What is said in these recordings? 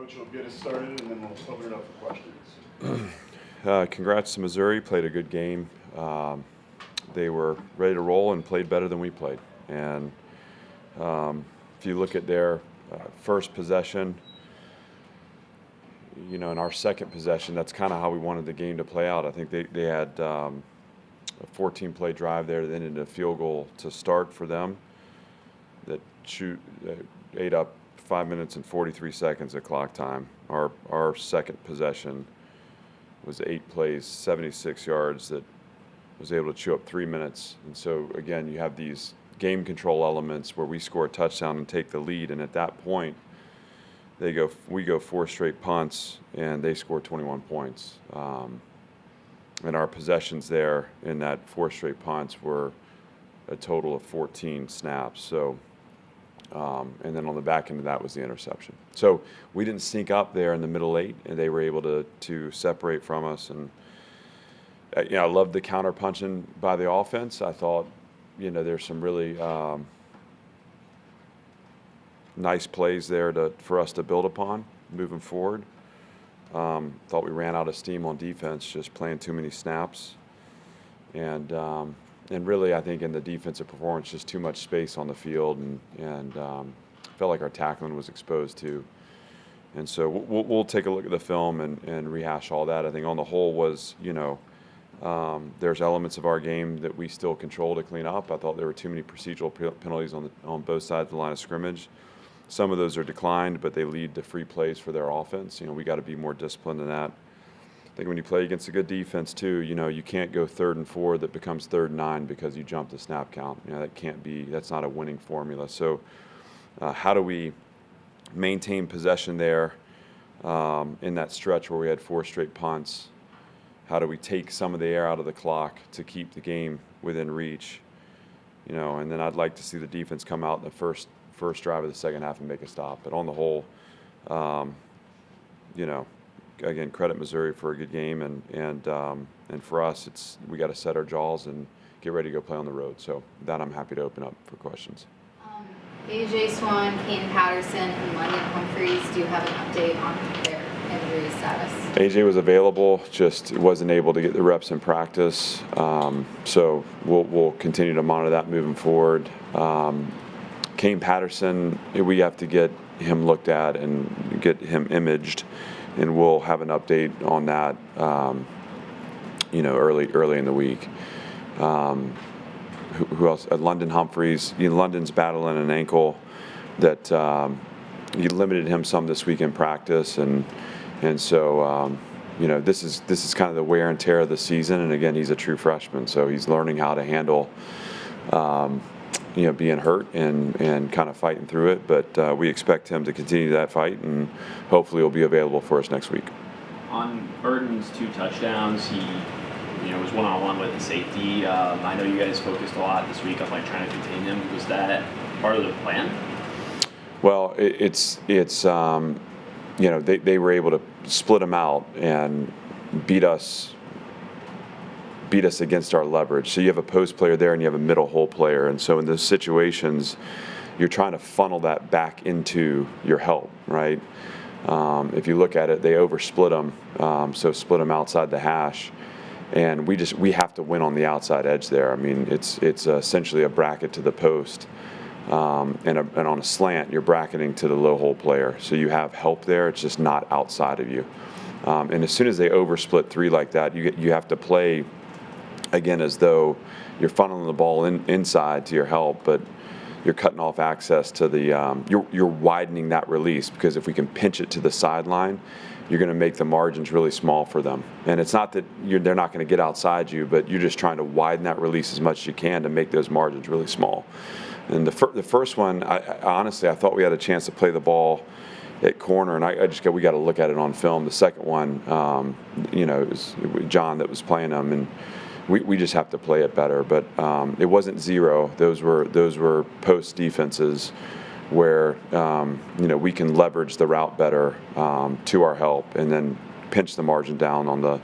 Coach will get us started, and then we'll open it up for questions. Congrats to Missouri. Played a good game. They were ready to roll and played better than we played. And if you look at their first possession, in our second possession, that's kind of how we wanted the game to play out. I think they had a 14-play drive there that ended in a field goal to start for them that ate up 5 minutes and 43 seconds of clock time. Our second possession was 8 plays, 76 yards that was able to chew up 3 minutes. And so, again, you have these game control elements where we score a touchdown and take the lead, and at that point, we go 4 straight punts, and they score 21 points. And our possessions there in that 4 straight punts were a total of 14 snaps. So, and then on the back end of that was the interception. So we didn't sneak up there in the middle 8, and they were able to separate from us. And I loved the counter punching by the offense. I thought, there's some really nice plays there for us to build upon moving forward. Thought we ran out of steam on defense, just playing too many snaps. And really, I think in the defensive performance, just too much space on the field, and felt like our tackling was exposed too. And so we'll take a look at the film and rehash all that. I think on the whole was, there's elements of our game that we still control to clean up. I thought there were too many procedural penalties on both sides of the line of scrimmage. Some of those are declined, but they lead to free plays for their offense. We got to be more disciplined in that. I think when you play against a good defense too, you can't go 3rd and 4 that becomes 3rd and 9 because you jumped the snap count. That can't be. That's not a winning formula. So, how do we maintain possession there in that stretch where we had 4 straight punts? How do we take some of the air out of the clock to keep the game within reach? And then I'd like to see the defense come out in the first drive of the second half and make a stop. But on the whole, again, credit Missouri for a good game, and for us, we got to set our jaws and get ready to go play on the road. So that I'm happy to open up for questions. A.J. Swan, Kane Patterson, and London Humphreys, do you have an update on their injury status? A.J. was available, just wasn't able to get the reps in practice. So we'll continue to monitor that moving forward. Kane Patterson, we have to get him looked at and get him imaged, and we'll have an update on that, early in the week. Who else? London Humphreys. London's battling an ankle that you limited him some this week in practice, and so this is kind of the wear and tear of the season. And again, he's a true freshman, so he's learning how to handle being hurt and kind of fighting through it. But we expect him to continue that fight, and hopefully he'll be available for us next week. On Burton's 2 touchdowns, he was one-on-one with the safety. I know you guys focused a lot this week on trying to contain him. Was that part of the plan? Well, it's they were able to split him out and beat us against our leverage. So you have a post player there and you have a middle hole player. And so in those situations, you're trying to funnel that back into your help, right? If you look at it, they oversplit them, so split them outside the hash. And we have to win on the outside edge there. I mean, it's essentially a bracket to the post. And on a slant, you're bracketing to the low hole player. So you have help there. It's just not outside of you. And as soon as they oversplit 3 like that, you have to play again as though you're funneling the ball inside to your help, but you're cutting off access to the you're widening that release, because if we can pinch it to the sideline, you're going to make the margins really small for them. And it's not that they're not going to get outside you, but you're just trying to widen that release as much as you can to make those margins really small. And the first one, honestly, I thought we had a chance to play the ball at corner, and we got to look at it on film. The second one, it was John that was playing them, and we just have to play it better. But it wasn't 0. Those were post defenses where we can leverage the route better to our help, and then pinch the margin down on the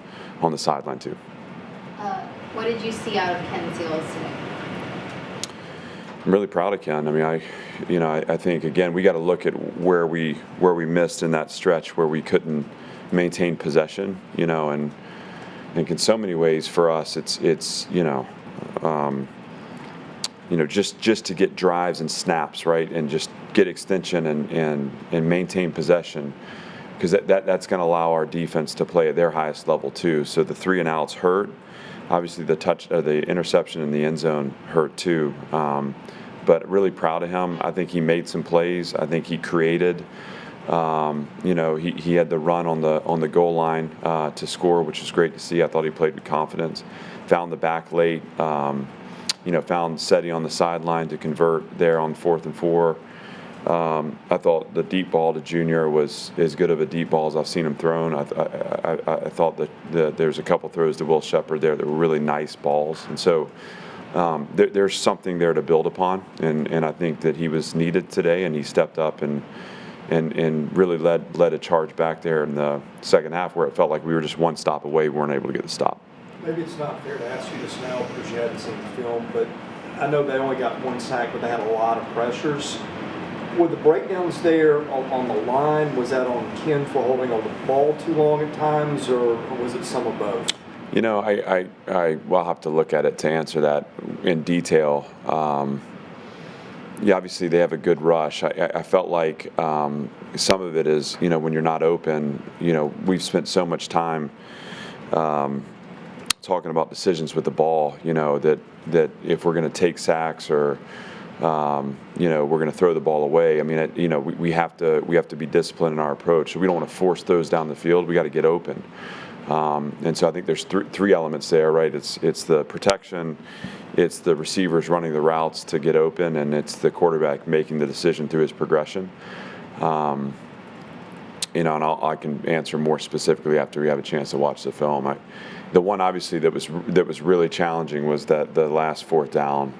sideline too. What did you see out of Ken Seals today? I'm really proud of Ken. I mean, I think again we got to look at where we missed in that stretch where we couldn't maintain possession. And I think in so many ways for us, it's just to get drives and snaps, right, and just get extension and maintain possession, because that's going to allow our defense to play at their highest level too. So the 3 and outs hurt. Obviously, the interception in the end zone hurt too. But really proud of him. I think he made some plays. I think he created. He had the run on the goal line to score, which was great to see. I thought he played with confidence. Found the back late. Found Seti on the sideline to convert there on 4th and 4. I thought the deep ball to Junior was as good of a deep ball as I've seen him thrown. I thought that there's a couple throws to Will Shepherd there that were really nice balls, and so there's something there to build upon. And I think that he was needed today, and he stepped up and really led a charge back there in the second half where it felt like we were just one stop away. We weren't able to get the stop. Maybe it's not fair to ask you this now because you haven't seen the film, but I know they only got 1 sack, but they had a lot of pressures. Were the breakdowns there on the line? Was that on Ken for holding on the ball too long at times, or was it some of both? I will have to look at it to answer that in detail. Obviously they have a good rush. I felt like some of it is, when you're not open, we've spent so much time talking about decisions with the ball, that if we're going to take sacks or we're going to throw the ball away. I mean, we have to be disciplined in our approach. So we don't want to force those down the field. We got to get open. And so I think there's three elements there, right? It's the protection, it's the receivers running the routes to get open, and it's the quarterback making the decision through his progression. And I can answer more specifically after we have a chance to watch the film. The one obviously that was really challenging was that the last 4th down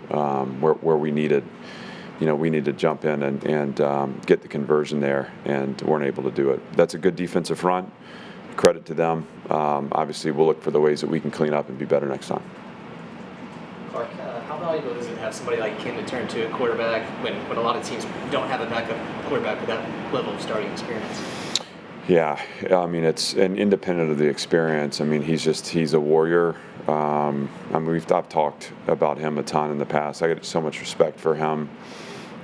where we needed to jump in and get the conversion there, and weren't able to do it. That's a good defensive front. Credit to them. Obviously, we'll look for the ways that we can clean up and be better next time. Clark, how valuable is it to have somebody like Ken to turn to a quarterback when a lot of teams don't have a backup quarterback with that level of starting experience? Yeah, I mean, it's an independent of the experience. I mean, he's a warrior. I've talked about him a ton in the past. I get so much respect for him.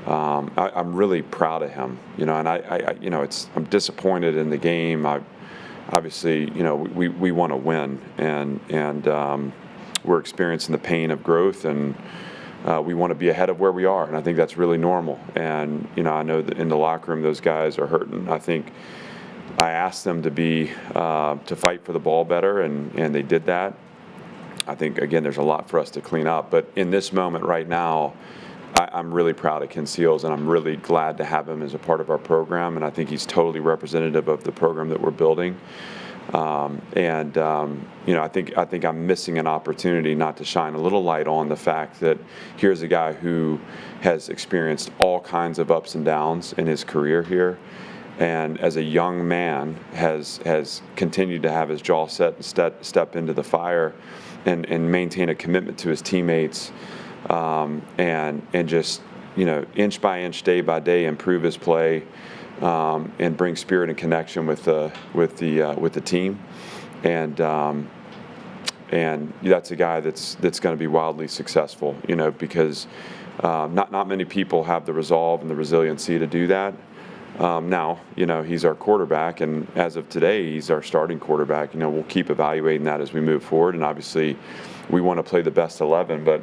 I'm really proud of him, and I'm disappointed in the game. Obviously, we want to win, and we're experiencing the pain of growth, and we want to be ahead of where we are, and I think that's really normal. And I know that in the locker room, those guys are hurting. I think I asked them to fight for the ball better, and they did that. I think again, there's a lot for us to clean up, but in this moment right now, I'm really proud of Ken Seals, and I'm really glad to have him as a part of our program, and I think he's totally representative of the program that we're building. I think I'm missing an opportunity not to shine a little light on the fact that here's a guy who has experienced all kinds of ups and downs in his career here, and as a young man has continued to have his jaw set and step into the fire and maintain a commitment to his teammates. And just inch by inch, day by day, improve his play, and bring spirit and connection with the team, and that's a guy that's going to be wildly successful, because not many people have the resolve and the resiliency to do that. Now, he's our quarterback, and as of today, he's our starting quarterback. We'll keep evaluating that as we move forward, and obviously, we want to play the best 11, but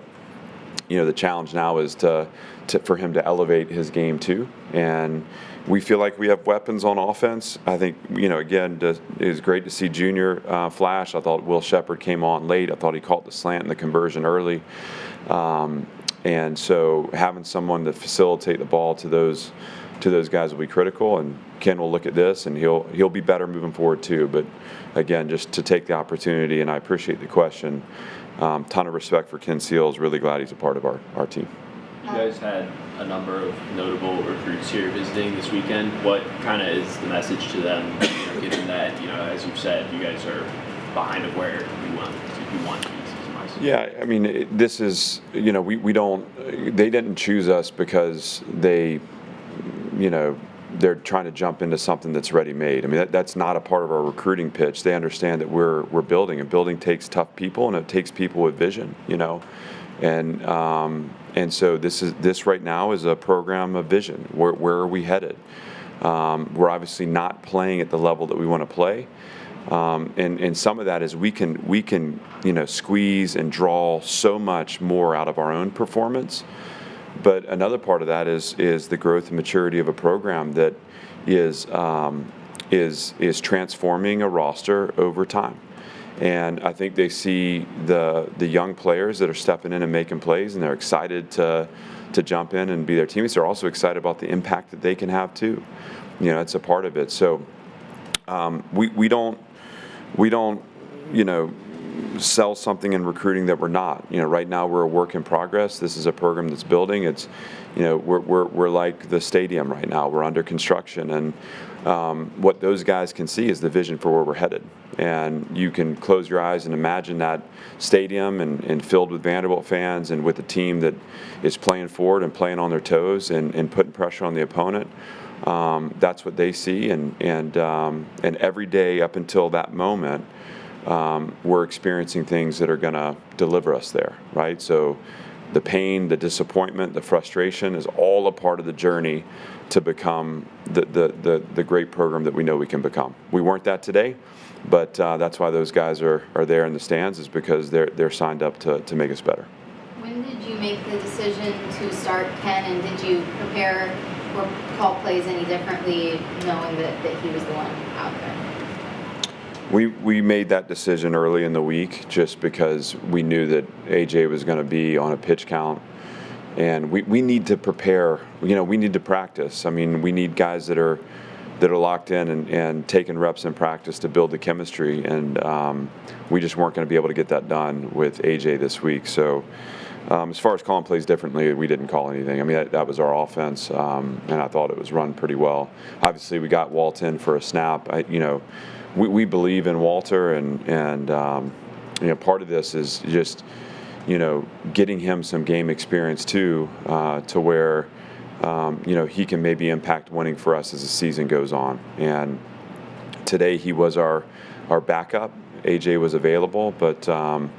the challenge now is for him to elevate his game too, and we feel like we have weapons on offense. I think again, it was great to see Junior flash. I thought Will Shepherd came on late. I thought he caught the slant and the conversion early, and so having someone to facilitate the ball to those guys will be critical. And Ken will look at this, and he'll be better moving forward too. But again, just to take the opportunity, and I appreciate the question. Ton of respect for Ken Seals. Really glad he's a part of our team. You guys had a number of notable recruits here visiting this weekend. What kind of is the message to them, given that, as you've said, you guys are behind of where you want to be season-wise? Yeah, I mean, this is, we don't, they didn't choose us because they're trying to jump into something that's ready-made. I mean, that's not a part of our recruiting pitch. They understand that we're building, and building takes tough people, and it takes people with vision, and so this right now is a program of vision. Where are we headed? We're obviously not playing at the level that we want to play. And some of that is we can squeeze and draw so much more out of our own performance. But another part of that is the growth and maturity of a program that is transforming a roster over time. And I think they see the young players that are stepping in and making plays, and they're excited to jump in and be their teammates. They're also excited about the impact that they can have too. It's a part of it. So we don't sell something in recruiting that we're not. Right now we're a work in progress. This is a program that's building. It's, we're like the stadium right now. We're under construction, and what those guys can see is the vision for where we're headed. And you can close your eyes and imagine that stadium and filled with Vanderbilt fans and with a team that is playing forward and playing on their toes and putting pressure on the opponent. That's what they see, and every day up until that moment, we're experiencing things that are going to deliver us there, right? So the pain, the disappointment, the frustration is all a part of the journey to become the great program that we know we can become. We weren't that today, but that's why those guys are there in the stands, is because they're signed up to make us better. When did you make the decision to start Ken, and did you prepare or call plays any differently, knowing that he was the one out there? We made that decision early in the week just because we knew that AJ was going to be on a pitch count, and we need to prepare. We need to practice. I mean, we need guys that are locked in and taking reps in practice to build the chemistry, and we just weren't going to be able to get that done with AJ this week. So as far as calling plays differently, we didn't call anything. I mean, that was our offense, and I thought it was run pretty well. Obviously, we got Walt in for a snap. We believe in Walter, and part of this is just getting him some game experience too, to where he can maybe impact winning for us as the season goes on. And today he was our backup. AJ was available, but we're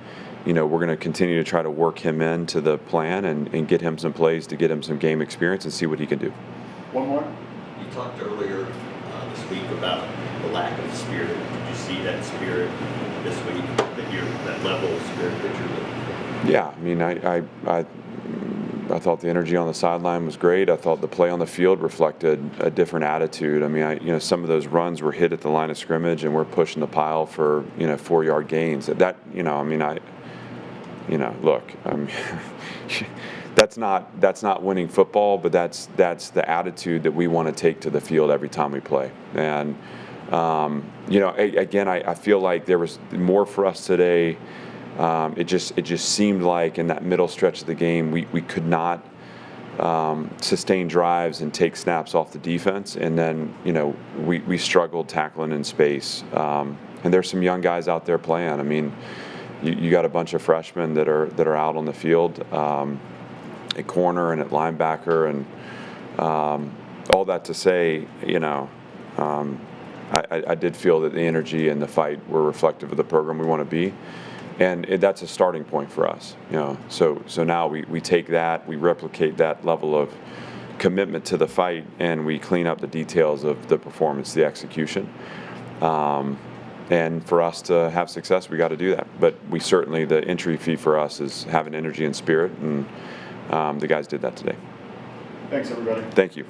going to continue to try to work him into the plan and get him some plays to get him some game experience and see what he can do. One more? You talked earlier this week about the lack of spirit. Did you see that spirit this week, that level of spirit that you're looking for? Yeah, I mean, I thought the energy on the sideline was great. I thought the play on the field reflected a different attitude. I mean, some of those runs were hit at the line of scrimmage, and we're pushing the pile for 4-yard gains. Look, that's not winning football, but that's the attitude that we want to take to the field every time we play. And again, I feel like there was more for us today. It just seemed like in that middle stretch of the game, we could not sustain drives and take snaps off the defense, and then we struggled tackling in space. And there's some young guys out there playing. I mean, you got a bunch of freshmen that are out on the field at corner and at linebacker, and all that to say, I did feel that the energy and the fight were reflective of the program we want to be. And that's a starting point for us, So now we take that, we replicate that level of commitment to the fight, and we clean up the details of the performance, the execution. And for us to have success, we got to do that. But the entry fee for us is having energy and spirit, and the guys did that today. Thanks, everybody. Thank you.